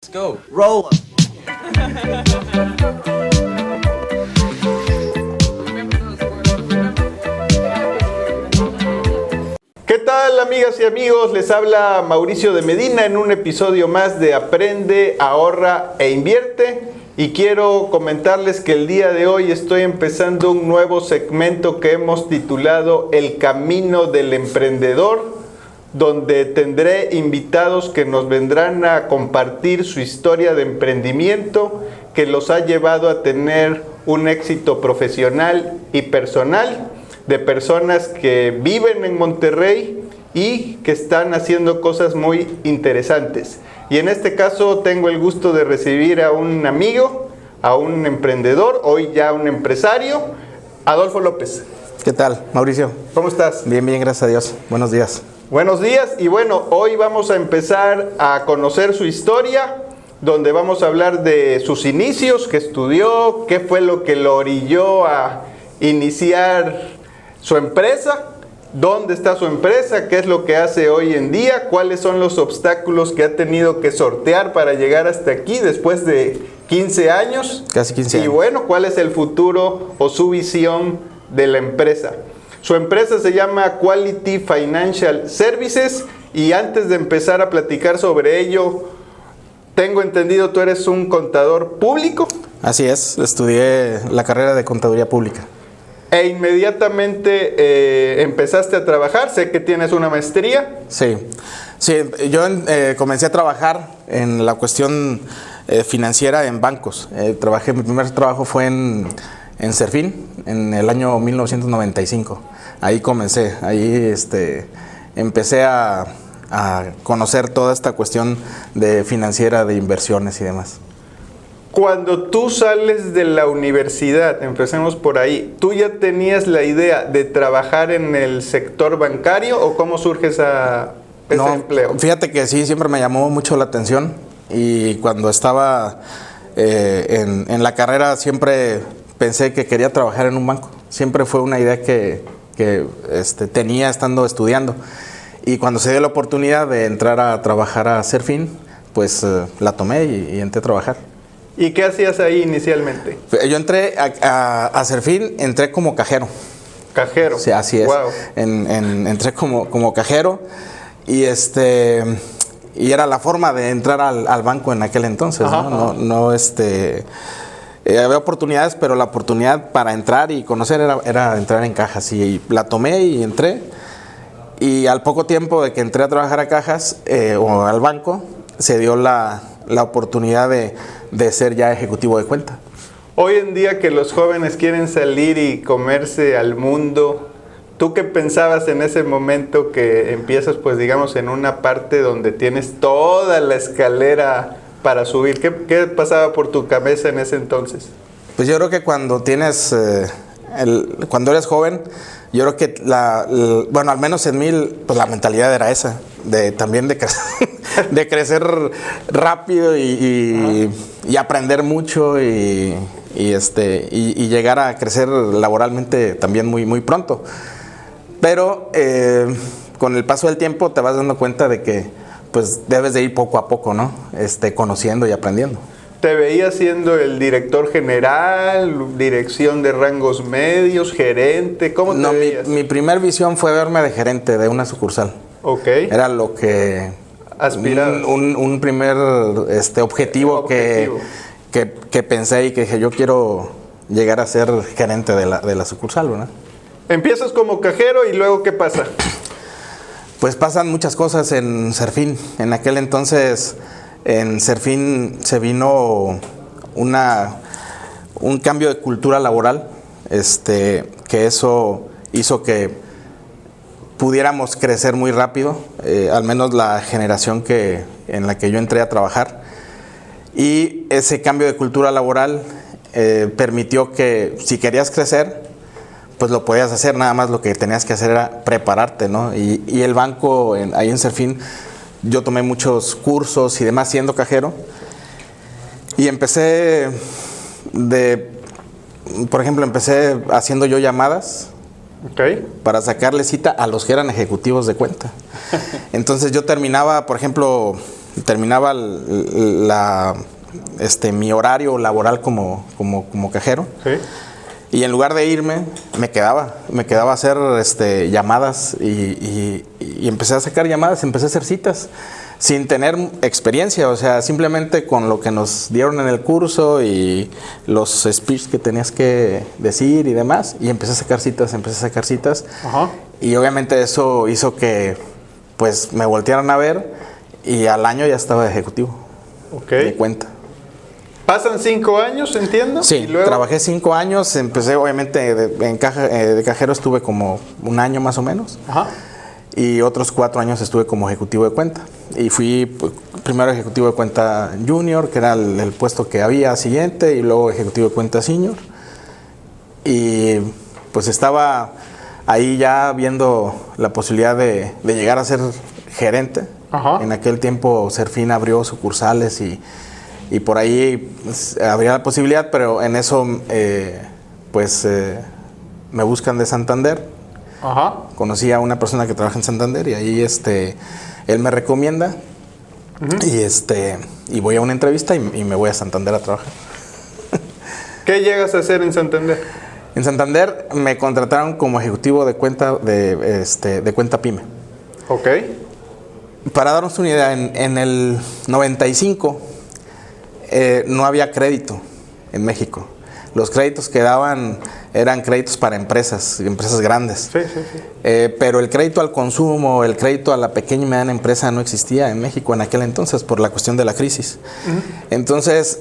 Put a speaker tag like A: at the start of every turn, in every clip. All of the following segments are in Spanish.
A: Let's go.
B: Roll.
C: ¿Qué tal, amigas y amigos? Les habla Mauricio de Medina en un episodio más de Aprende, Ahorra e Invierte. Y quiero comentarles que el día de hoy estoy empezando un nuevo segmento que hemos titulado El Camino del Emprendedor, donde tendré invitados que nos vendrán a compartir su historia de emprendimiento que los ha llevado a tener un éxito profesional y personal, de personas que viven en Monterrey y que están haciendo cosas muy interesantes. Y en este caso tengo el gusto de recibir a un amigo, a un emprendedor, hoy ya un empresario, Adolfo López.
D: ¿Qué tal, Mauricio?
C: ¿Cómo estás?
D: Bien, gracias a Dios. Buenos días.
C: Buenos días, y bueno, hoy vamos a empezar a conocer su historia, donde vamos a hablar de sus inicios, qué estudió, qué fue lo que lo orilló a iniciar su empresa, dónde está su empresa, qué es lo que hace hoy en día, cuáles son los obstáculos que ha tenido que sortear para llegar hasta aquí después de 15 años.
D: Casi 15 años.
C: Y bueno, cuál es el futuro o su visión de la empresa. Su empresa se llama Quality Financial Services, y antes de empezar a platicar sobre ello, tengo entendido tú eres un contador público.
D: Así es, estudié la carrera de Contaduría Pública.
C: E inmediatamente empezaste a trabajar, sé que tienes una maestría.
D: Sí, yo comencé a trabajar en la cuestión financiera en bancos. Mi primer trabajo fue en Serfín, en el año 1995. Ahí comencé, empecé a conocer toda esta cuestión de financiera, de inversiones y demás.
C: Cuando tú sales de la universidad, empecemos por ahí, ¿tú ya tenías la idea de trabajar en el sector bancario o cómo surge ese empleo?
D: Fíjate que sí, siempre me llamó mucho la atención, y cuando estaba en la carrera siempre pensé que quería trabajar en un banco. Siempre fue una idea que tenía estando estudiando, y cuando se dio la oportunidad de entrar a trabajar a Serfín, pues la tomé y entré a trabajar.
C: ¿Y qué hacías ahí inicialmente?
D: Yo entré a Serfín, entré como cajero.
C: ¿Cajero?
D: Sí, así es.
C: Wow.
D: Entré como cajero, y era la forma de entrar al banco en aquel entonces.
C: Ajá,
D: ¿no? Había oportunidades, pero la oportunidad para entrar y conocer era entrar en cajas, y la tomé y entré. Y al poco tiempo de que entré a trabajar a cajas o al banco, se dio la oportunidad de ser ya ejecutivo de cuenta.
C: Hoy en día que los jóvenes quieren salir y comerse al mundo, ¿tú qué pensabas en ese momento que empiezas, pues digamos, en una parte donde tienes toda la escalera para subir? ¿Qué pasaba por tu cabeza en ese entonces?
D: Pues yo creo que cuando cuando eres joven, yo creo que al menos en mí, pues la mentalidad era esa, también de crecer rápido y aprender mucho y llegar a crecer laboralmente también muy, muy pronto. Pero con el paso del tiempo te vas dando cuenta de que pues debes de ir poco a poco, ¿no? Conociendo y aprendiendo.
C: ¿Te veías siendo el director general, dirección de rangos medios, gerente? ¿Cómo te veías?
D: Mi primer visión fue verme de gerente de una sucursal.
C: Ok.
D: Era lo que...
C: Aspirabas.
D: Un primer objetivo que pensé, y que dije, yo quiero llegar a ser gerente de la sucursal, ¿verdad?
C: Empiezas como cajero, y luego, ¿qué pasa?
D: Pues pasan muchas cosas en Serfín. En aquel entonces, en Serfín se vino un cambio de cultura laboral, que eso hizo que pudiéramos crecer muy rápido, al menos la generación en la que yo entré a trabajar. Y ese cambio de cultura laboral permitió que si querías crecer, pues lo podías hacer, nada más lo que tenías que hacer era prepararte, ¿no? Y el banco, ahí en Serfín, yo tomé muchos cursos y demás siendo cajero, y empecé por ejemplo, haciendo yo llamadas
C: Okay.
D: Para sacarle cita a los que eran ejecutivos de cuenta. Entonces yo terminaba, por ejemplo, terminaba mi horario laboral como cajero.
C: Sí.
D: Y en lugar de irme, me quedaba a hacer llamadas y empecé a sacar llamadas, empecé a hacer citas sin tener experiencia, o sea, simplemente con lo que nos dieron en el curso y los speech que tenías que decir y demás, y empecé a sacar citas,
C: Ajá.
D: Y obviamente eso hizo que pues me voltearan a ver y al año ya estaba de ejecutivo.
C: Ok.
D: De cuenta.
C: Pasan 5 años, entiendo.
D: Sí,
C: y luego...
D: trabajé 5 años, empecé obviamente de cajero estuve como 1 año más o menos.
C: Ajá.
D: Y otros 4 años estuve como ejecutivo de cuenta. Y fui primero ejecutivo de cuenta junior, que era el puesto que había siguiente, y luego ejecutivo de cuenta senior. Y pues estaba ahí ya viendo la posibilidad de llegar a ser gerente.
C: Ajá.
D: En aquel tiempo Serfín abrió sucursales y por ahí pues, habría la posibilidad, pero en eso me buscan de Santander.
C: Ajá.
D: Conocí a una persona que trabaja en Santander y ahí él me recomienda. Y voy a una entrevista y me voy a Santander a trabajar.
C: ¿Qué llegas a hacer en Santander?
D: En Santander me contrataron como ejecutivo de cuenta de cuenta pyme.
C: Ok.
D: Para darnos una idea, en el 95 no había crédito en México. Los créditos que daban eran créditos para empresas grandes.
C: Sí.
D: Pero el crédito al consumo, el crédito a la pequeña y mediana empresa no existía en México en aquel entonces por la cuestión de la crisis. Entonces,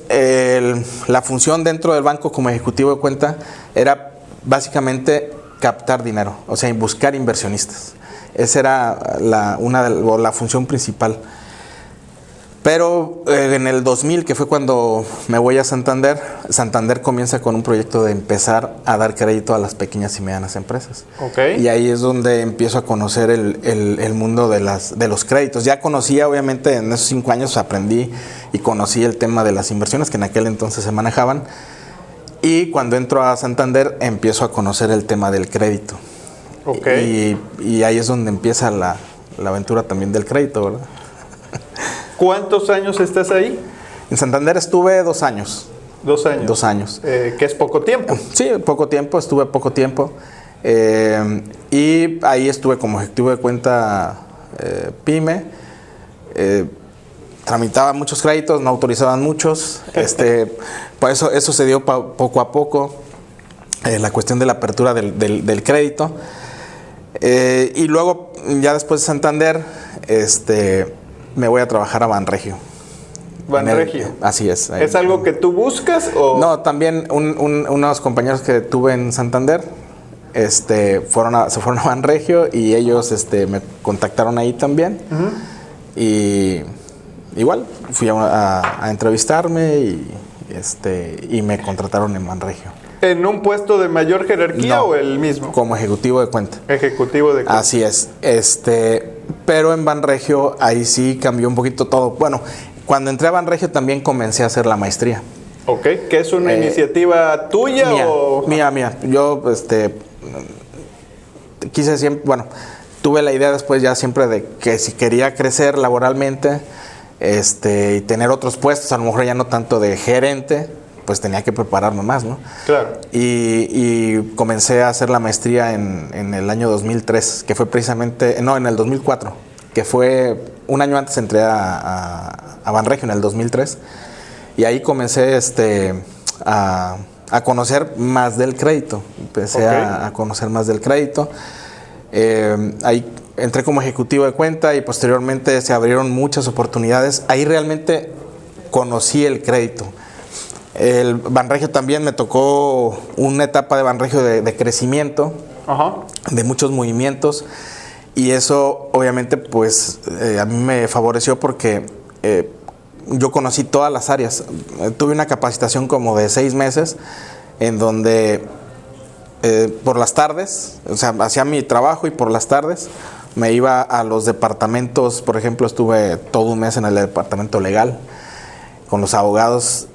D: la función dentro del banco como ejecutivo de cuenta era básicamente captar dinero, o sea, buscar inversionistas. Esa era la función principal. Pero en el 2000, que fue cuando me voy a Santander comienza con un proyecto de empezar a dar crédito a las pequeñas y medianas empresas.
C: Ok.
D: Y ahí es donde empiezo a conocer el mundo de los créditos. Ya conocía, obviamente, en esos 5 años aprendí y conocí el tema de las inversiones que en aquel entonces se manejaban. Y cuando entro a Santander empiezo a conocer el tema del crédito.
C: Ok.
D: Y ahí es donde empieza la aventura también del crédito, ¿verdad?
C: ¿Cuántos años estás ahí?
D: En Santander estuve 2 años.
C: 2 años.
D: 2 años.
C: Que es poco tiempo.
D: Sí, estuve poco tiempo. Y ahí estuve como ejecutivo de cuenta pyme. Tramitaba muchos créditos, no autorizaban muchos. Pues eso se dio poco a poco. La cuestión de la apertura del crédito. Y luego, ya después de Santander, me voy a trabajar a Banregio.
C: Banregio.
D: Así es.
C: ¿Es algo que tú buscas o...?
D: No, también unos compañeros que tuve en Santander se fueron a Banregio y ellos me contactaron ahí también. Y igual fui a entrevistarme y me contrataron en Banregio.
C: ¿En un puesto de mayor jerarquía
D: No,
C: o el mismo?
D: Como ejecutivo de cuenta.
C: Ejecutivo de cuenta.
D: Así es. Pero en Banregio ahí sí cambió un poquito todo. Bueno, cuando entré a Banregio también comencé a hacer la maestría.
C: Ok, ¿que es una iniciativa tuya o...?
D: Mía. Yo, quise siempre, bueno, tuve la idea después ya siempre de que si quería crecer laboralmente, y tener otros puestos, a lo mejor ya no tanto de gerente, pues tenía que prepararme más, ¿no?
C: Claro.
D: Y comencé a hacer la maestría en el año 2003, que fue precisamente, no, en el 2004, que fue 1 año antes entré a Banregio en el 2003. Y ahí comencé a conocer más del crédito. Empecé a conocer más del crédito. Ahí entré como ejecutivo de cuenta y posteriormente se abrieron muchas oportunidades. Ahí realmente conocí el crédito. El Banregio también me tocó una etapa de Banregio de crecimiento,
C: Ajá.
D: de muchos movimientos. Y eso obviamente pues a mí me favoreció porque yo conocí todas las áreas. Tuve una capacitación como de 6 meses en donde por las tardes, o sea, hacía mi trabajo y por las tardes me iba a los departamentos. Por ejemplo, estuve todo un mes en el departamento legal con los abogados,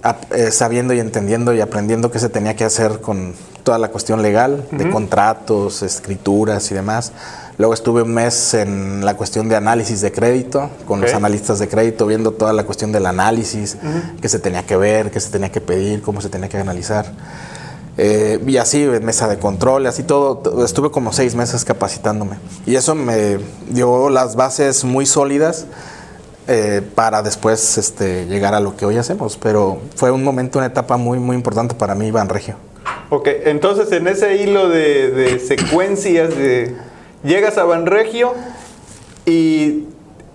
D: sabiendo y entendiendo y aprendiendo qué se tenía que hacer con toda la cuestión legal, de contratos, escrituras y demás. Luego estuve un mes en la cuestión de análisis de crédito, con los analistas de crédito, viendo toda la cuestión del análisis, qué se tenía que ver, qué se tenía que pedir, cómo se tenía que analizar. Y así, en mesa de control, así todo. Estuve como 6 meses capacitándome. Y eso me dio las bases muy sólidas para después llegar a lo que hoy hacemos. Pero fue un momento, una etapa muy, muy importante para mí, Banregio.
C: Ok, entonces en ese hilo de secuencias, llegas a Banregio y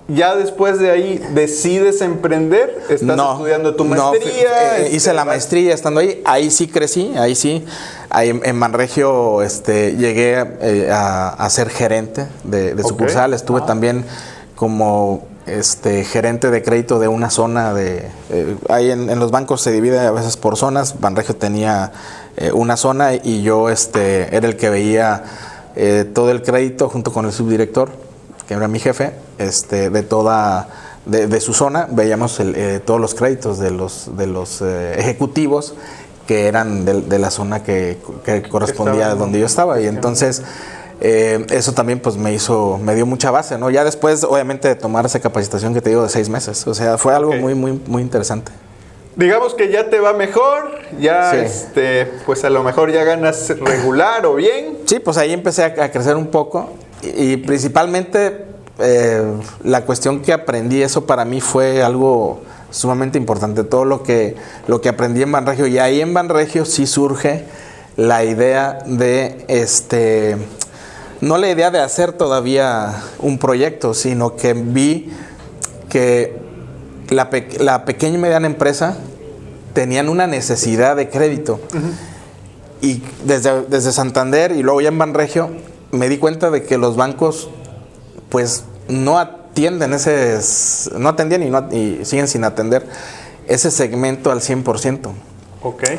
C: ya después de ahí decides emprender. ¿Estás estudiando tu maestría?
D: Hice la maestría estando ahí sí crecí, ahí en Banregio llegué a ser gerente de sucursal. Estuve también como gerente de crédito de una zona ahí en los bancos se divide a veces por zonas. Banregio tenía una zona y yo era el que veía todo el crédito junto con el subdirector, que era mi jefe, de su zona. Veíamos todos los créditos de los ejecutivos que eran de la zona que correspondía a donde yo estaba. Y entonces eso también pues me dio mucha base, ¿no? Ya después, obviamente, de tomar esa capacitación que te digo de 6 meses. O sea, fue algo muy, muy, muy interesante.
C: Digamos que ya te va mejor, ya pues a lo mejor ya ganas regular o bien.
D: Sí, pues ahí empecé a crecer un poco y principalmente la cuestión que aprendí, eso para mí fue algo sumamente importante, todo lo que aprendí en Banregio. Y ahí en Banregio sí surge la idea de, no la idea de hacer todavía un proyecto, sino que vi que la pequeña y mediana empresa tenían una necesidad de crédito. Y desde Santander y luego ya en Banregio me di cuenta de que los bancos pues no atendían y siguen sin atender ese segmento al 100%.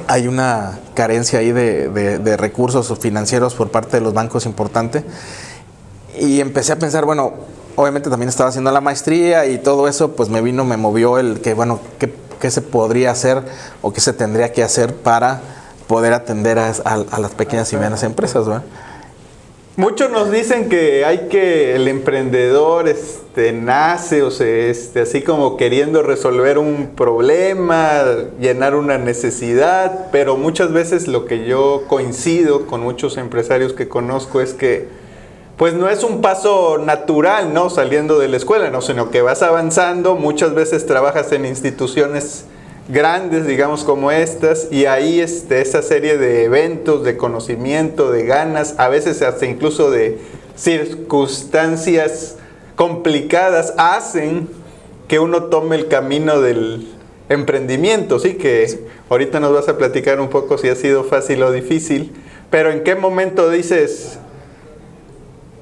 D: Hay una carencia ahí de recursos financieros por parte de los bancos importante. Y empecé a pensar, bueno, obviamente también estaba haciendo la maestría y todo eso, pues me movió el que, bueno, qué se podría hacer o qué se tendría que hacer para poder atender a las pequeñas y medianas empresas, ¿verdad?
C: Muchos nos dicen que el emprendedor nace así como queriendo resolver un problema, llenar una necesidad, pero muchas veces lo que yo coincido con muchos empresarios que conozco es que pues no es un paso natural, ¿no? Saliendo de la escuela, ¿no? Sino que vas avanzando, muchas veces trabajas en instituciones grandes, digamos, como estas, y ahí esa serie de eventos, de conocimiento, de ganas, a veces hasta incluso de circunstancias complicadas, hacen que uno tome el camino del emprendimiento, ¿sí? Que ahorita nos vas a platicar un poco si ha sido fácil o difícil, pero ¿en qué momento dices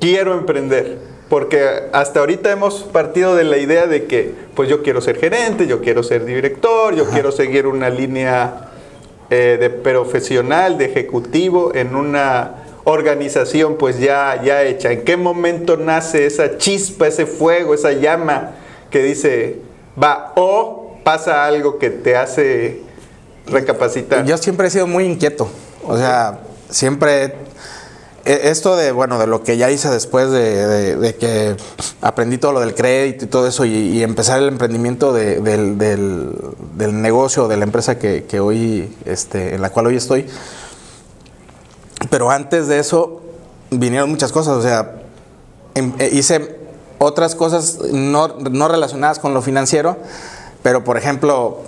C: quiero emprender? Porque hasta ahorita hemos partido de la idea de que pues yo quiero ser gerente, yo quiero ser director, yo quiero seguir una línea de profesional, de ejecutivo en una organización pues ya hecha. ¿En qué momento nace esa chispa, ese fuego, esa llama que dice va, o pasa algo que te hace recapacitar?
D: Yo siempre he sido muy inquieto, o sea, siempre esto de lo que ya hice después de que aprendí todo lo del crédito y todo eso y empezar el emprendimiento del negocio, de la empresa que hoy, en la cual hoy estoy. Pero antes de eso vinieron muchas cosas, o sea, hice otras cosas no relacionadas con lo financiero, pero por ejemplo,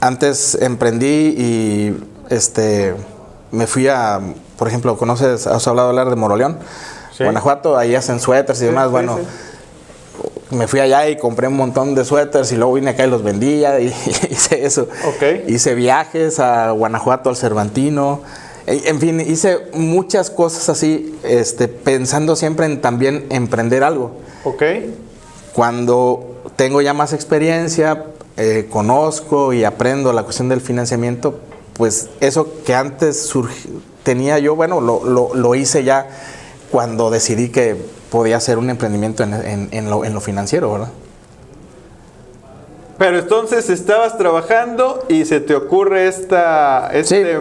D: antes emprendí y me fui por ejemplo, ¿has hablar de Moroleón? Sí. Guanajuato, ahí hacen suéteres y demás, me fui allá y compré un montón de suéteres y luego vine acá y los vendía y hice eso. Hice viajes a Guanajuato, al Cervantino, en fin, hice muchas cosas así, pensando siempre en también emprender algo. Cuando tengo ya más experiencia, conozco y aprendo la cuestión del financiamiento, pues eso que antes tenía yo, lo hice ya cuando decidí que podía hacer un emprendimiento en lo financiero, ¿verdad?
C: Pero entonces estabas trabajando y se te ocurre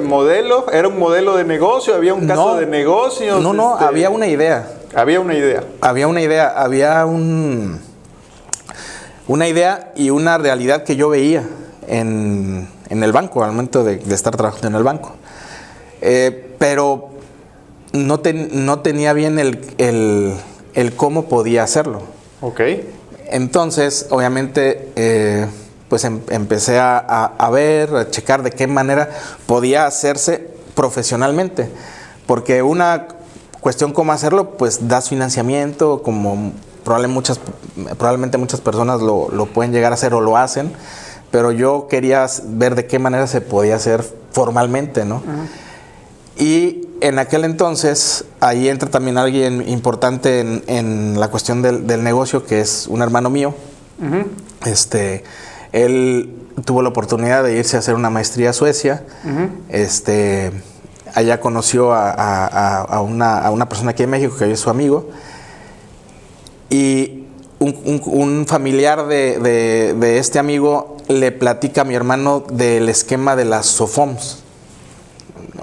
C: modelo. ¿Era un modelo de negocio? ¿Había un caso de negocios?
D: No, había una idea.
C: Había una idea.
D: Había una idea, una idea y una realidad que yo veía en el banco, al momento de estar trabajando en el banco. Pero no tenía bien el cómo podía hacerlo.
C: Ok.
D: Entonces, obviamente, pues empecé a ver, a checar de qué manera podía hacerse profesionalmente. Porque una cuestión cómo hacerlo, pues das financiamiento, como probablemente muchas personas lo pueden llegar a hacer o lo hacen, pero yo quería ver de qué manera se podía hacer formalmente, ¿no? Uh-huh. Y en aquel entonces, ahí entra también alguien importante en la cuestión del negocio, que es un hermano mío. Uh-huh. Él tuvo la oportunidad de irse a hacer una maestría a Suecia. Uh-huh. Allá conoció a una persona aquí en México que es su amigo. Y un familiar de este amigo le platica a mi hermano del esquema de las SOFOMS.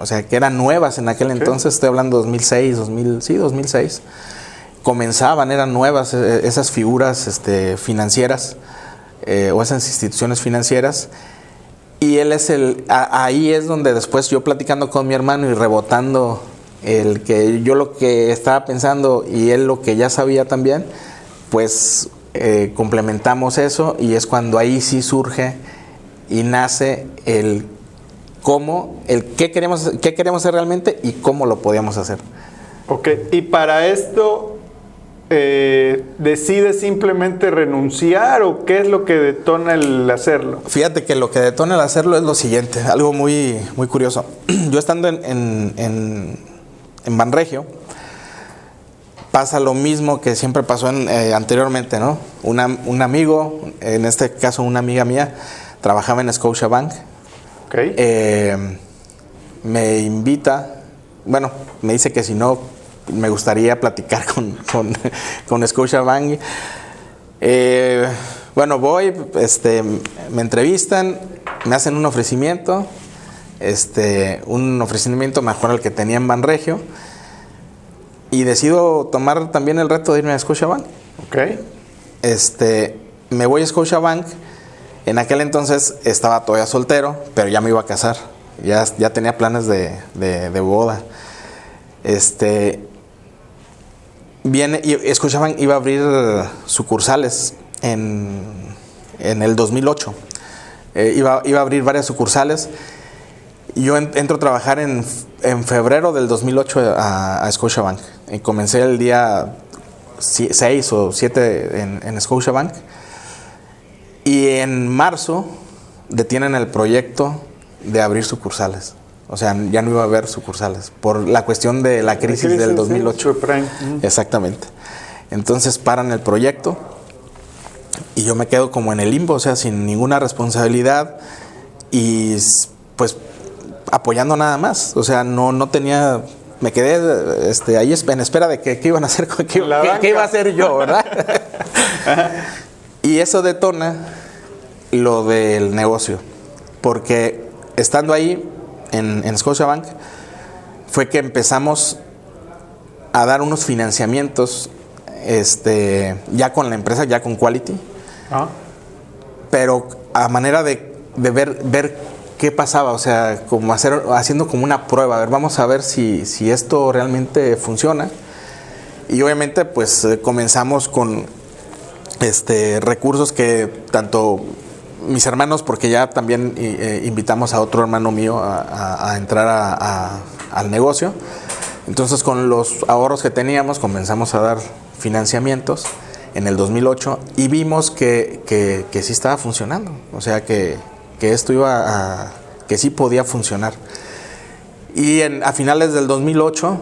D: O sea, que eran nuevas en aquel entonces, estoy hablando 2006. Comenzaban, eran nuevas esas figuras financieras o esas instituciones financieras. Y él es ahí es donde después yo platicando con mi hermano y rebotando yo lo que estaba pensando y él lo que ya sabía también, pues complementamos eso y es cuando ahí sí surge y nace el cómo, qué queremos hacer realmente y cómo lo podíamos hacer.
C: Ok, y para esto ¿decides simplemente renunciar o qué es lo que detona el hacerlo?
D: Fíjate que lo que detona el hacerlo es lo siguiente, algo muy, muy curioso. Yo estando en Banregio, pasa lo mismo que siempre pasó anteriormente, ¿no? Un amigo, en este caso una amiga mía, trabajaba en Scotiabank.
C: Okay.
D: Me invita, bueno, me dice que si no, me gustaría platicar con Scotiabank. Bueno, voy, me entrevistan, me hacen un ofrecimiento mejor al que tenía en Banregio. Y decido tomar también el reto de irme a Scotiabank.
C: Okay.
D: Me voy a Scotiabank. En aquel entonces estaba todavía soltero, pero ya me iba a casar. Ya tenía planes de boda. Y Scotiabank iba a abrir sucursales en el 2008. Iba a abrir varias sucursales. Yo entro a trabajar en febrero del 2008 a Scotiabank. Y comencé el día 6 o 7 en Scotiabank. Y en marzo detienen el proyecto de abrir sucursales. O sea, ya no iba a haber sucursales por la cuestión de la crisis del 2008. Exactamente. Entonces paran el proyecto y yo me quedo como en el limbo, o sea, sin ninguna responsabilidad y pues apoyando nada más. O sea, no tenía... Me quedé ahí en espera de qué iban a hacer, qué iba a hacer yo, ¿verdad? Y eso detona lo del negocio. Porque estando ahí en Scotiabank, fue que empezamos a dar unos financiamientos ya con la empresa, ya con Quality. Pero a manera de ver qué pasaba, o sea, como haciendo como una prueba, a ver, vamos a ver si esto realmente funciona. Y obviamente pues comenzamos con recursos que tanto mis hermanos, porque ya también invitamos a otro hermano mío a entrar al negocio. Entonces con los ahorros que teníamos comenzamos a dar financiamientos en el 2008 y vimos que sí estaba funcionando, o sea que esto que sí podía funcionar. Y a finales del 2008,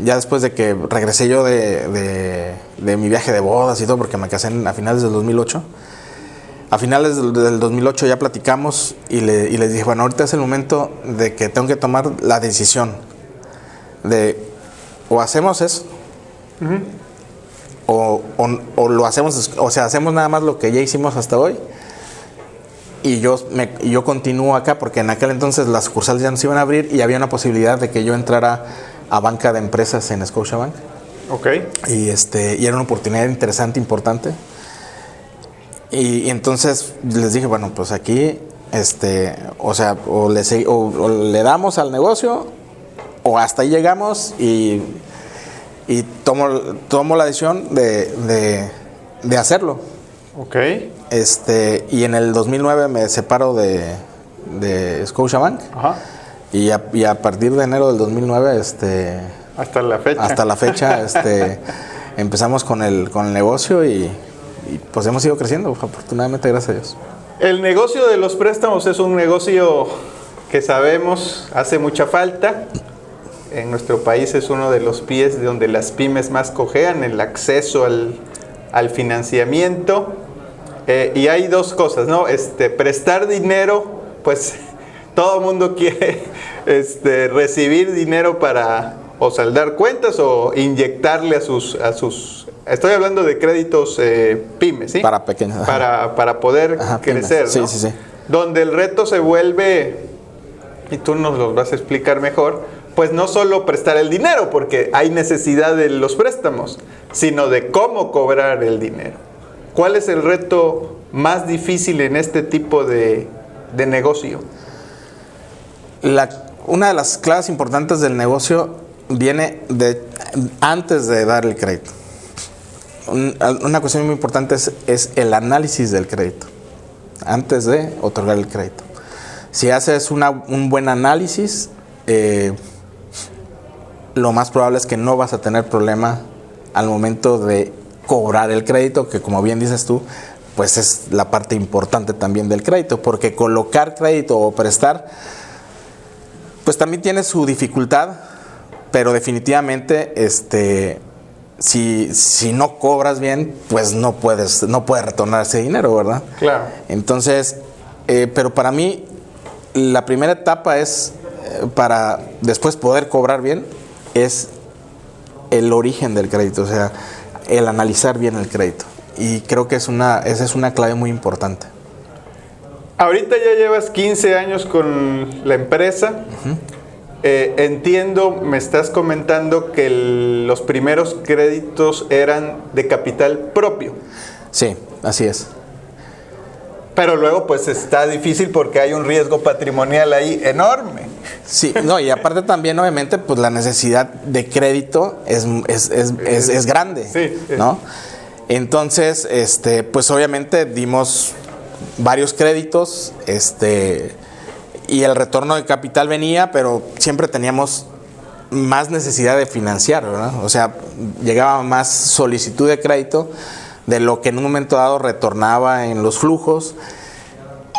D: ya después de que regresé yo de mi viaje de bodas y todo, porque me casé a finales del 2008, a finales del 2008 ya platicamos y les dije, bueno, ahorita es el momento de que tengo que tomar la decisión de o hacemos eso, o lo hacemos, o sea, hacemos nada más lo que ya hicimos hasta hoy y yo continúo acá, porque en aquel entonces las sucursales ya no se iban a abrir y había una posibilidad de que yo entrara a banca de empresas en Scotiabank.
C: Ok.
D: Y era una oportunidad interesante, importante. Y entonces les dije, bueno, pues aquí, o le damos al negocio, o hasta ahí llegamos, y tomo la decisión de hacerlo.
C: Ok.
D: Y en el 2009 me separo de Scotiabank.
C: Ajá.
D: Y a partir de enero del 2009,
C: hasta la fecha.
D: Hasta la fecha, empezamos con el negocio y pues hemos ido creciendo, afortunadamente, gracias a Dios.
C: El negocio de los préstamos es un negocio que sabemos hace mucha falta. En nuestro país es uno de los pies de donde las pymes más cojean, el acceso al financiamiento. Y hay dos cosas, ¿no? Prestar dinero, pues todo el mundo quiere recibir dinero para o saldar cuentas o inyectarle a sus estoy hablando de créditos pymes, ¿sí?
D: Para pequeños.
C: Para poder crecer, ¿no?
D: Sí.
C: Donde el reto se vuelve, y tú nos lo vas a explicar mejor, pues no solo prestar el dinero, porque hay necesidad de los préstamos, sino de cómo cobrar el dinero. ¿Cuál es el reto más difícil en este tipo de negocio?
D: Una de las claves importantes del negocio viene antes de dar el crédito. Una cuestión muy importante es el análisis del crédito, antes de otorgar el crédito. Si haces un buen análisis, lo más probable es que no vas a tener problema al momento de cobrar el crédito, que como bien dices tú, pues es la parte importante también del crédito, porque colocar crédito o prestar, pues también tiene su dificultad, pero definitivamente, si no cobras bien, pues no puedes retornar ese dinero, ¿verdad?
C: Claro.
D: Entonces, pero para mí, la primera etapa es, para después poder cobrar bien, es el origen del crédito, o sea, el analizar bien el crédito. Y creo que esa es una clave muy importante.
C: Ahorita ya llevas 15 años con la empresa. Uh-huh. Entiendo, me estás comentando que los primeros créditos eran de capital propio.
D: Sí, así es.
C: Pero luego pues está difícil porque hay un riesgo patrimonial ahí enorme.
D: Sí, no, y aparte también obviamente pues la necesidad de crédito es grande, sí, ¿no? Entonces, pues obviamente dimos varios créditos, y el retorno de capital venía, pero siempre teníamos más necesidad de financiar, ¿verdad? O sea, llegaba más solicitud de crédito de lo que en un momento dado retornaba en los flujos,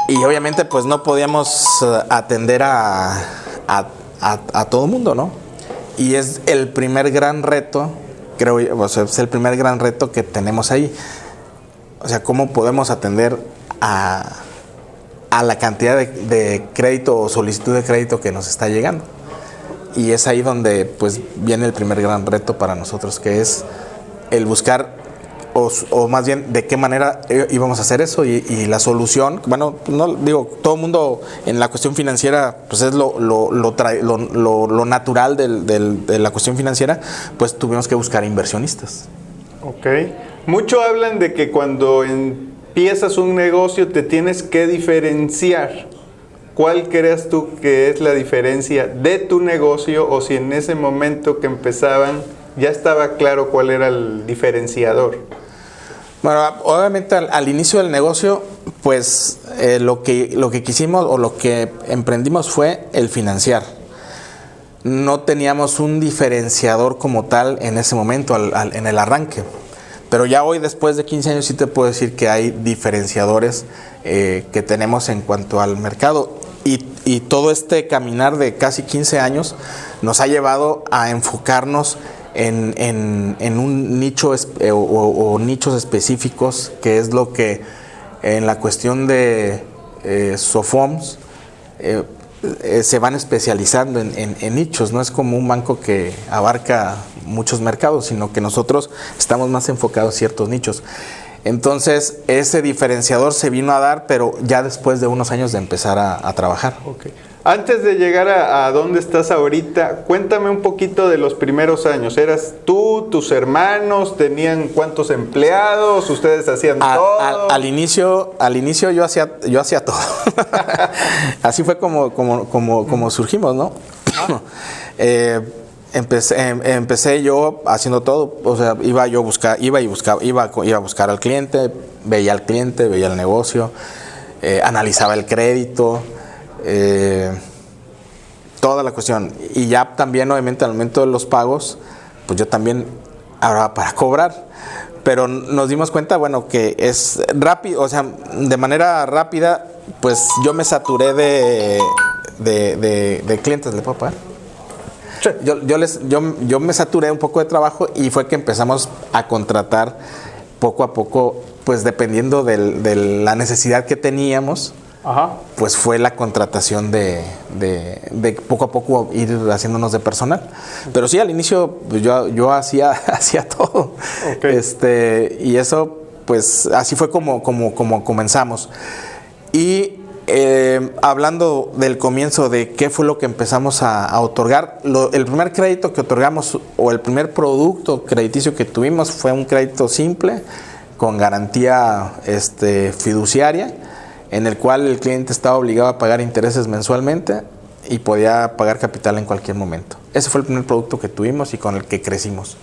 D: y obviamente pues no podíamos atender a todo el mundo, ¿no? Y es el primer gran reto, creo yo, o sea, es el primer gran reto que tenemos ahí. O sea, ¿cómo podemos atender a la cantidad de crédito o solicitud de crédito que nos está llegando? Y es ahí donde pues viene el primer gran reto para nosotros, que es el buscar, o más bien de qué manera íbamos a hacer eso, y la solución. Bueno, no digo, todo el mundo en la cuestión financiera pues es lo natural de la cuestión financiera, pues tuvimos que buscar inversionistas.
C: Ok. Mucho hablan de que cuando empiezas un negocio te tienes que diferenciar. ¿Cuál crees tú que es la diferencia de tu negocio, o si en ese momento que empezaban ya estaba claro cuál era el diferenciador?
D: Bueno, obviamente al inicio del negocio, pues lo que quisimos o lo que emprendimos fue el financiar. No teníamos un diferenciador como tal en ese momento, en el arranque. Pero ya hoy, después de 15 años, sí te puedo decir que hay diferenciadores que tenemos en cuanto al mercado. Y todo este caminar de casi 15 años nos ha llevado a enfocarnos en un nicho o nichos específicos, que es lo que en la cuestión de SOFOMS se van especializando en nichos. No es como un banco que abarca muchos mercados, sino que nosotros estamos más enfocados en ciertos nichos. Entonces, ese diferenciador se vino a dar, pero ya después de unos años de empezar a trabajar.
C: Okay. Antes de llegar a dónde estás ahorita, cuéntame un poquito de los primeros años. ¿Eras tú, tus hermanos, tenían cuántos empleados, ustedes hacían todo?
D: Al inicio yo hacía todo. Así fue como surgimos, ¿no? Empecé yo haciendo todo, o sea, iba a buscar al cliente, veía el negocio, analizaba el crédito, toda la cuestión. Y ya también, obviamente, al momento de los pagos, pues yo también ahora para cobrar. Pero nos dimos cuenta, bueno, que es rápido, o sea, de manera rápida, pues yo me saturé de clientes. ¿Le puedo pagar? Sí. Yo me saturé un poco de trabajo y fue que empezamos a contratar poco a poco, pues dependiendo de la necesidad que teníamos. Ajá. Pues fue la contratación de poco a poco ir haciéndonos de personal. Pero sí, al inicio pues yo hacía todo. Okay. Y eso, pues así fue como comenzamos. Y hablando del comienzo de qué fue lo que empezamos a otorgar, el primer crédito que otorgamos o el primer producto crediticio que tuvimos fue un crédito simple con garantía fiduciaria, en el cual el cliente estaba obligado a pagar intereses mensualmente y podía pagar capital en cualquier momento. Ese fue el primer producto que tuvimos y con el que crecimos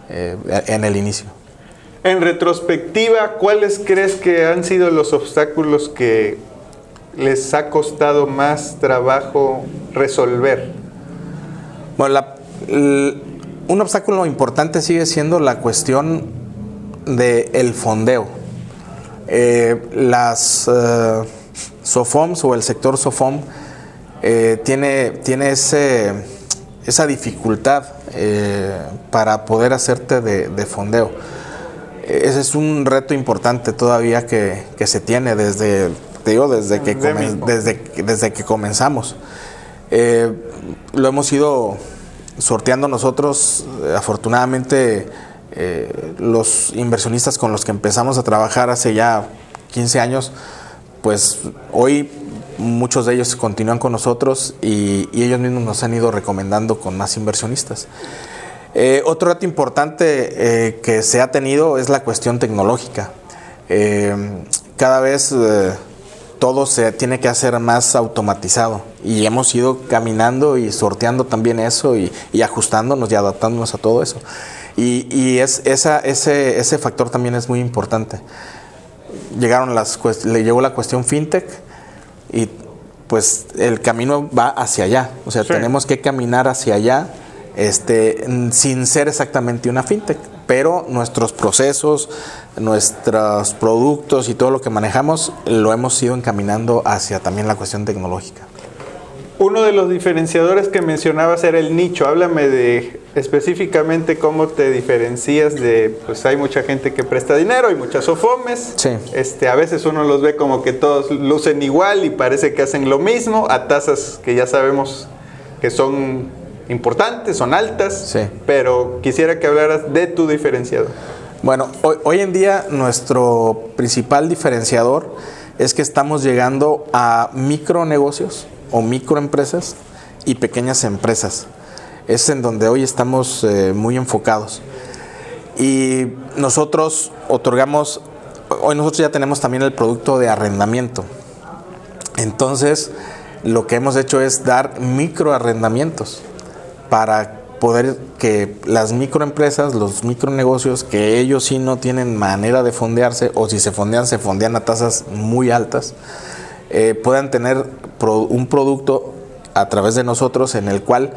D: en el inicio.
C: En retrospectiva, ¿cuáles crees que han sido los obstáculos que les ha costado más trabajo resolver?
D: Bueno, un obstáculo importante sigue siendo la cuestión del fondeo. Las SOFOMs o el sector SOFOM tiene esa dificultad para poder hacerte de fondeo. Ese es un reto importante todavía que se tiene desde que comenzamos. Lo hemos ido sorteando nosotros. Afortunadamente, los inversionistas con los que empezamos a trabajar hace ya 15 años, pues hoy muchos de ellos continúan con nosotros y ellos mismos nos han ido recomendando con más inversionistas. Otro reto importante que se ha tenido es la cuestión tecnológica. Cada vez todo se tiene que hacer más automatizado y hemos ido caminando y sorteando también eso y ajustándonos y adaptándonos a todo eso. Y ese factor también es muy importante. Le llegó la cuestión fintech y pues el camino va hacia allá. O sea, sí, tenemos que caminar hacia allá sin ser exactamente una fintech, pero nuestros procesos, nuestros productos y todo lo que manejamos lo hemos ido encaminando hacia también la cuestión tecnológica.
C: Uno de los diferenciadores que mencionabas era el nicho. Háblame de específicamente cómo te diferencias pues hay mucha gente que presta dinero, hay muchas SOFOMes.
D: Sí.
C: A veces uno los ve como que todos lucen igual y parece que hacen lo mismo a tasas que ya sabemos que son importantes, son altas.
D: Sí.
C: Pero quisiera que hablaras de tu diferenciador.
D: Bueno, hoy en día nuestro principal diferenciador es que estamos llegando a micronegocios o microempresas y pequeñas empresas. Es en donde hoy estamos muy enfocados. Y nosotros hoy nosotros ya tenemos también el producto de arrendamiento. Entonces, lo que hemos hecho es dar microarrendamientos para poder que las microempresas, los micronegocios, que ellos sí no tienen manera de fondearse, o si se fondean a tasas muy altas, puedan tener un producto a través de nosotros en el cual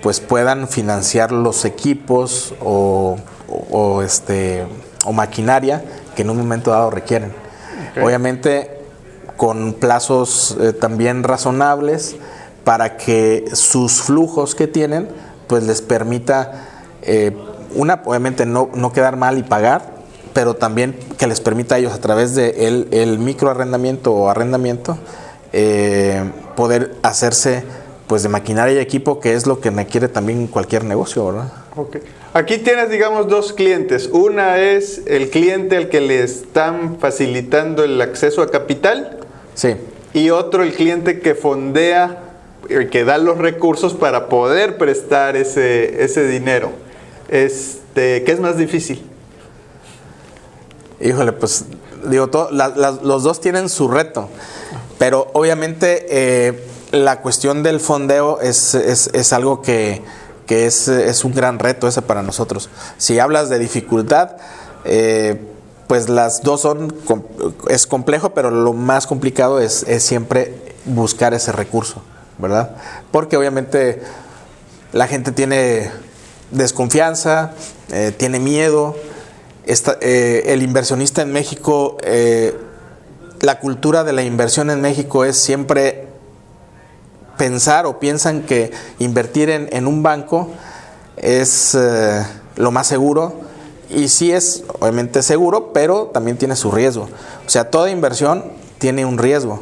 D: pues puedan financiar los equipos o maquinaria que en un momento dado requieren. Okay. Obviamente con plazos también razonables para que sus flujos que tienen pues les permita obviamente no quedar mal y pagar, pero también que les permita a ellos a través de el microarrendamiento o arrendamiento poder hacerse pues de maquinaria y equipo, que es lo que requiere también cualquier negocio, ¿verdad?
C: Okay. Aquí tienes, digamos, dos clientes. Una es el cliente al que le están facilitando el acceso a capital.
D: Sí.
C: Y otro, el cliente que fondea, que da los recursos para poder prestar ese dinero. ¿Qué es más difícil?
D: Híjole, pues digo, los dos tienen su reto, pero obviamente la cuestión del fondeo es algo que es un gran reto ese para nosotros. Si hablas de dificultad, pues las dos es complejo, pero lo más complicado es siempre buscar ese recurso, ¿verdad? Porque obviamente la gente tiene desconfianza, tiene miedo. El inversionista en México, la cultura de la inversión en México es siempre pensar o piensan que invertir en un banco es lo más seguro, y sí es obviamente seguro, pero también tiene su riesgo. O sea, toda inversión tiene un riesgo.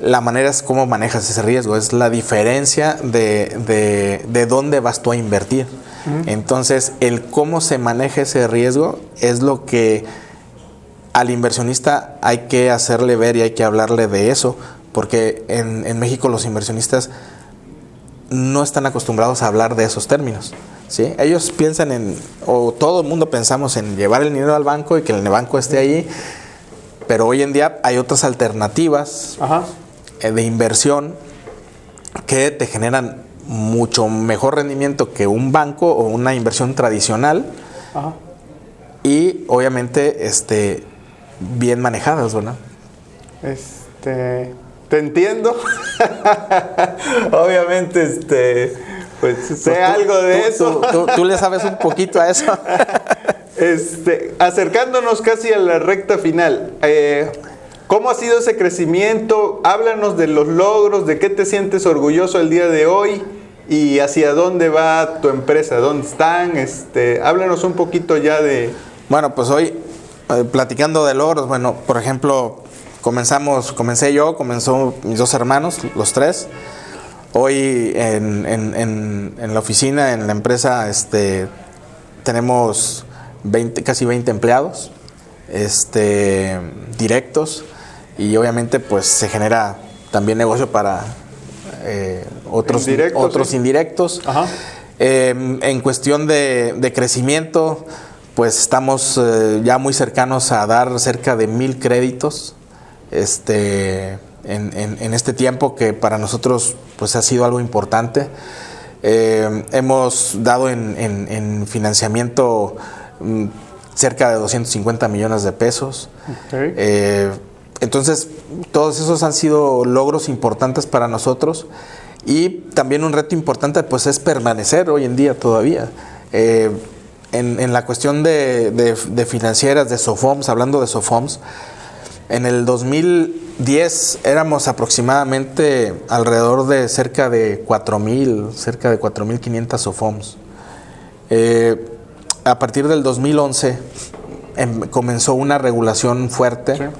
D: La manera es cómo manejas ese riesgo, es la diferencia de dónde vas tú a invertir. Entonces, el cómo se maneja ese riesgo es lo que al inversionista hay que hacerle ver y hay que hablarle de eso, porque en México los inversionistas no están acostumbrados a hablar de esos términos, ¿sí? Ellos piensan o todo el mundo pensamos en llevar el dinero al banco y que el banco esté ahí, pero hoy en día hay otras alternativas de inversión que te generan mucho mejor rendimiento que un banco o una inversión tradicional. Y obviamente bien manejadas, ¿verdad?
C: Te entiendo. Obviamente pues sé algo de eso.
D: Tú le sabes un poquito a eso.
C: Acercándonos casi a la recta final, ¿cómo ha sido ese crecimiento? Háblanos de los logros, de qué te sientes orgulloso el día de hoy y hacia dónde va tu empresa, dónde están. Háblanos un poquito ya de...
D: Bueno, pues hoy, platicando de logros, bueno, por ejemplo, comenzó mis dos hermanos, los tres. Hoy en la oficina, en la empresa, tenemos casi 20 empleados directos, y obviamente pues se genera también negocio para otros indirectos. En cuestión de crecimiento, pues estamos ya muy cercanos a dar cerca de 1,000 créditos en este tiempo, que para nosotros pues ha sido algo importante. Hemos dado en financiamiento cerca de 250 millones de pesos. Entonces, todos esos han sido logros importantes para nosotros, y también un reto importante pues es permanecer hoy en día todavía. En la cuestión de financieras, de SOFOMS, hablando de SOFOMS, en el 2010 éramos aproximadamente alrededor de cerca de 4,500 SOFOMS. A partir del 2011 comenzó una regulación fuerte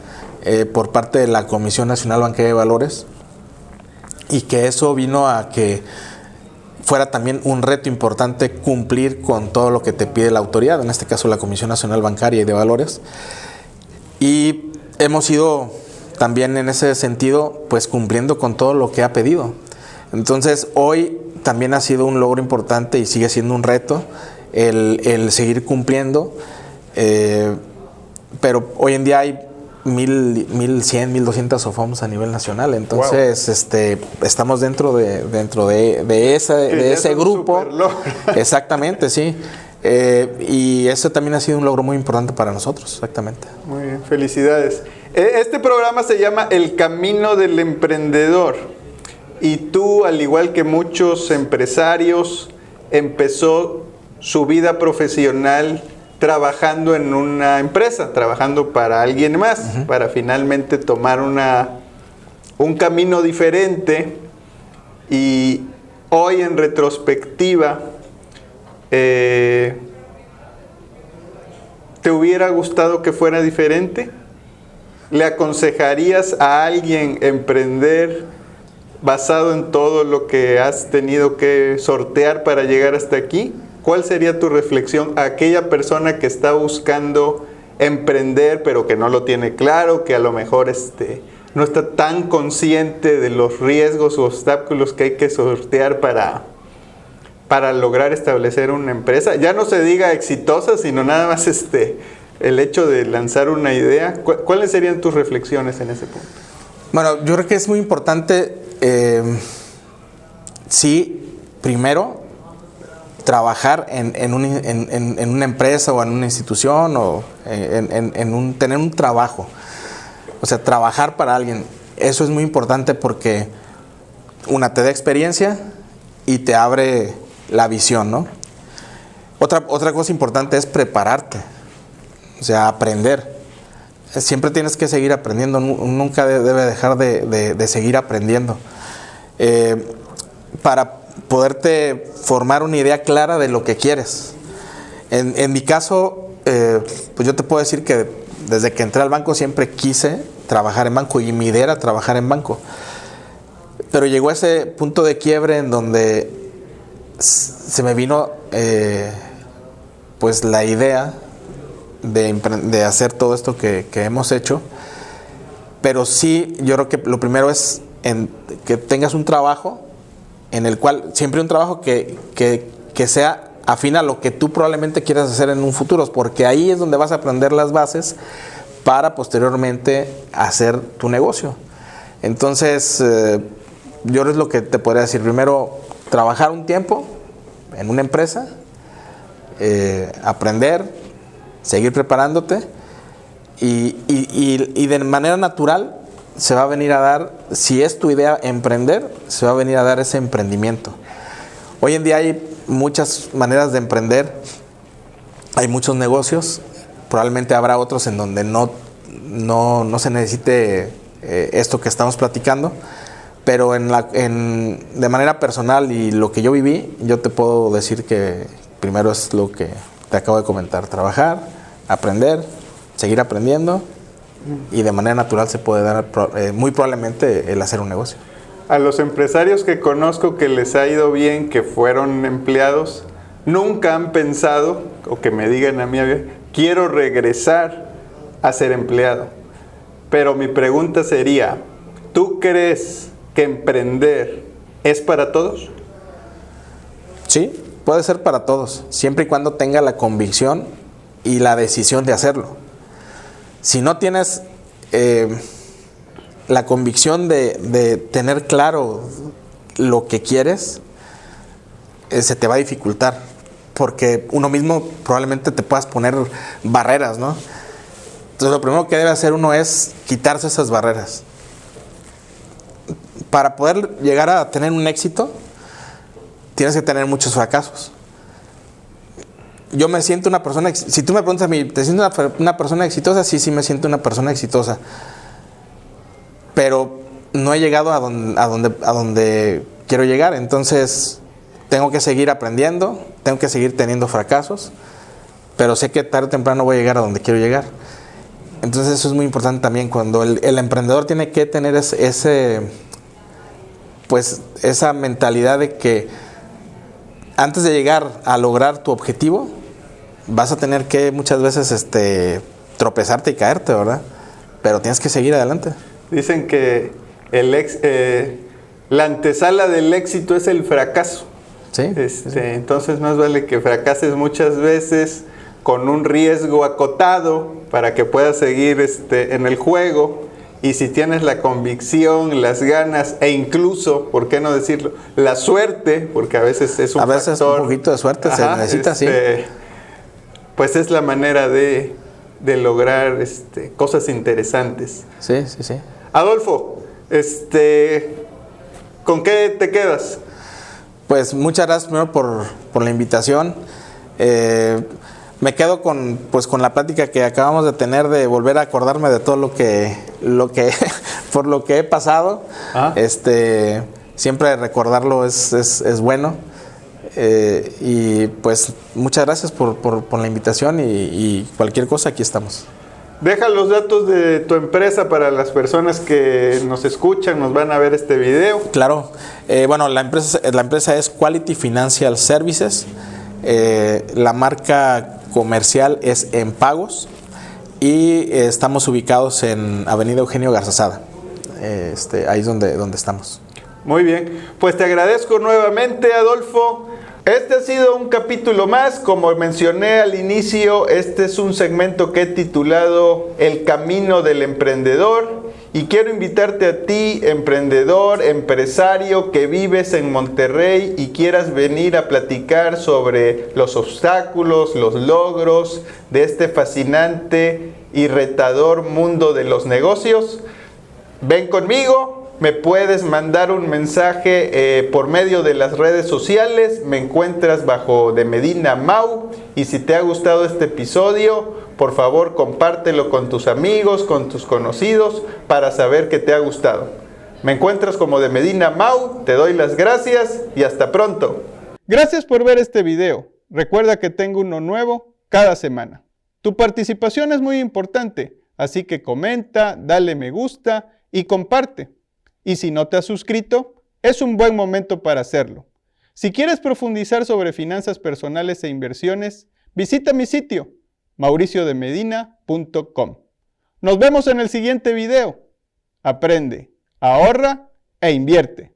D: por parte de la Comisión Nacional Bancaria de Valores, y que eso vino a que fuera también un reto importante cumplir con todo lo que te pide la autoridad, en este caso la Comisión Nacional Bancaria y de Valores. Y hemos ido también en ese sentido pues cumpliendo con todo lo que ha pedido. Entonces hoy también ha sido un logro importante y sigue siendo un reto el seguir cumpliendo, pero hoy en día hay 1,100, 1,200 SOFOMS a nivel nacional. Entonces, estamos dentro de ese grupo. Exactamente, sí. Y eso también ha sido un logro muy importante para nosotros, exactamente.
C: Muy bien, felicidades. Este programa se llama El Camino del Emprendedor. Y tú, al igual que muchos empresarios, empezó su vida profesional trabajando en una empresa, trabajando para alguien más, para finalmente tomar un camino diferente. Y hoy, en retrospectiva, ¿te hubiera gustado que fuera diferente? ¿Le aconsejarías a alguien emprender basado en todo lo que has tenido que sortear para llegar hasta aquí? ¿cuál sería tu reflexión a aquella persona que está buscando emprender pero que no lo tiene claro, que a lo mejor no está tan consciente de los riesgos o obstáculos que hay que sortear para lograr establecer una empresa? Ya no se diga exitosa, sino nada más el hecho de lanzar una idea. ¿Cuáles serían tus reflexiones en ese punto?
D: Bueno, yo creo que es muy importante, sí, primero, trabajar en una empresa o en una institución o tener un trabajo. O sea, trabajar para alguien. Eso es muy importante porque, te da experiencia y te abre la visión, ¿no? Otra cosa importante es prepararte. O sea, aprender. Siempre tienes que seguir aprendiendo, nunca debe dejar de seguir aprendiendo. Para poderte formar una idea clara de lo que quieres. En mi caso, pues yo te puedo decir que desde que entré al banco siempre quise trabajar en banco y mi idea era trabajar en banco. Pero llegó ese punto de quiebre en donde se me vino pues la idea de hacer todo esto que hemos hecho. Pero sí, yo creo que lo primero es que tengas un trabajo en el cual, siempre un trabajo que sea afín a lo que tú probablemente quieras hacer en un futuro, porque ahí es donde vas a aprender las bases para posteriormente hacer tu negocio. Entonces, yo es lo que te podría decir. Primero, trabajar un tiempo en una empresa, aprender, seguir preparándote y de manera natural se va a venir a dar, si es tu idea emprender, se va a venir a dar ese emprendimiento. Hoy en día hay muchas maneras de emprender, hay muchos negocios, probablemente habrá otros en donde no se necesite esto que estamos platicando, pero de manera personal y lo que yo viví, yo te puedo decir que primero es lo que te acabo de comentar: trabajar, aprender, seguir aprendiendo, y de manera natural se puede dar muy probablemente el hacer un negocio.
C: A los empresarios que conozco que les ha ido bien, que fueron empleados, nunca han pensado, o que me digan a mí, quiero regresar a ser empleado. Pero mi pregunta sería, ¿tú crees que emprender es para todos?
D: Sí, puede ser para todos, siempre y cuando tenga la convicción y la decisión de hacerlo. Si no tienes la convicción de tener claro lo que quieres, se te va a dificultar, porque uno mismo probablemente te puedas poner barreras, ¿no? Entonces lo primero que debe hacer uno es quitarse esas barreras. Para poder llegar a tener un éxito, tienes que tener muchos fracasos. Yo me siento una persona, si tú me preguntas a mí, ¿te sientes una persona exitosa? Sí, me siento una persona exitosa. Pero no he llegado a donde quiero llegar. Entonces, tengo que seguir aprendiendo, tengo que seguir teniendo fracasos, pero sé que tarde o temprano voy a llegar a donde quiero llegar. Entonces, eso es muy importante también. Cuando el emprendedor tiene que tener esa mentalidad de que antes de llegar a lograr tu objetivo, vas a tener que muchas veces tropezarte y caerte, ¿verdad? Pero tienes que seguir adelante.
C: Dicen que la antesala del éxito es el fracaso.
D: Sí,
C: sí. Entonces más vale que fracases muchas veces con un riesgo acotado para que puedas seguir en el juego. Y si tienes la convicción, las ganas e incluso, ¿por qué no decirlo?, la suerte, porque a veces es un factor.
D: A veces un poquito de suerte se necesita, sí.
C: Pues es la manera de lograr cosas interesantes.
D: Sí.
C: Adolfo, ¿con qué te quedas?
D: Pues muchas gracias primero por la invitación. Me quedo con la plática que acabamos de tener, de volver a acordarme de todo lo que por lo que he pasado. Siempre recordarlo es bueno. Y pues muchas gracias por la invitación y cualquier cosa, aquí estamos.
C: Deja los datos de tu empresa para las personas que nos escuchan, nos van a ver este video.
D: Claro. Bueno, la empresa es Quality Financial Services. La marca comercial es En Pagos y estamos ubicados en Avenida Eugenio Garzazada. Ahí es donde estamos.
C: Muy bien, pues te agradezco nuevamente, Adolfo. Este ha sido un capítulo más, como mencioné al inicio, este es un segmento que he titulado El Camino del Emprendedor y quiero invitarte a ti, emprendedor, empresario que vives en Monterrey y quieras venir a platicar sobre los obstáculos, los logros de este fascinante y retador mundo de los negocios. Ven conmigo. Me puedes mandar un mensaje por medio de las redes sociales. Me encuentras bajo de Medina Mau. Y si te ha gustado este episodio, por favor compártelo con tus amigos, con tus conocidos, para saber que te ha gustado. Me encuentras como de Medina Mau. Te doy las gracias y hasta pronto. Gracias por ver este video. Recuerda que tengo uno nuevo cada semana. Tu participación es muy importante, así que comenta, dale me gusta y comparte. Y si no te has suscrito, es un buen momento para hacerlo. Si quieres profundizar sobre finanzas personales e inversiones, visita mi sitio, mauriciodemedina.com. Nos vemos en el siguiente video. Aprende, ahorra e invierte.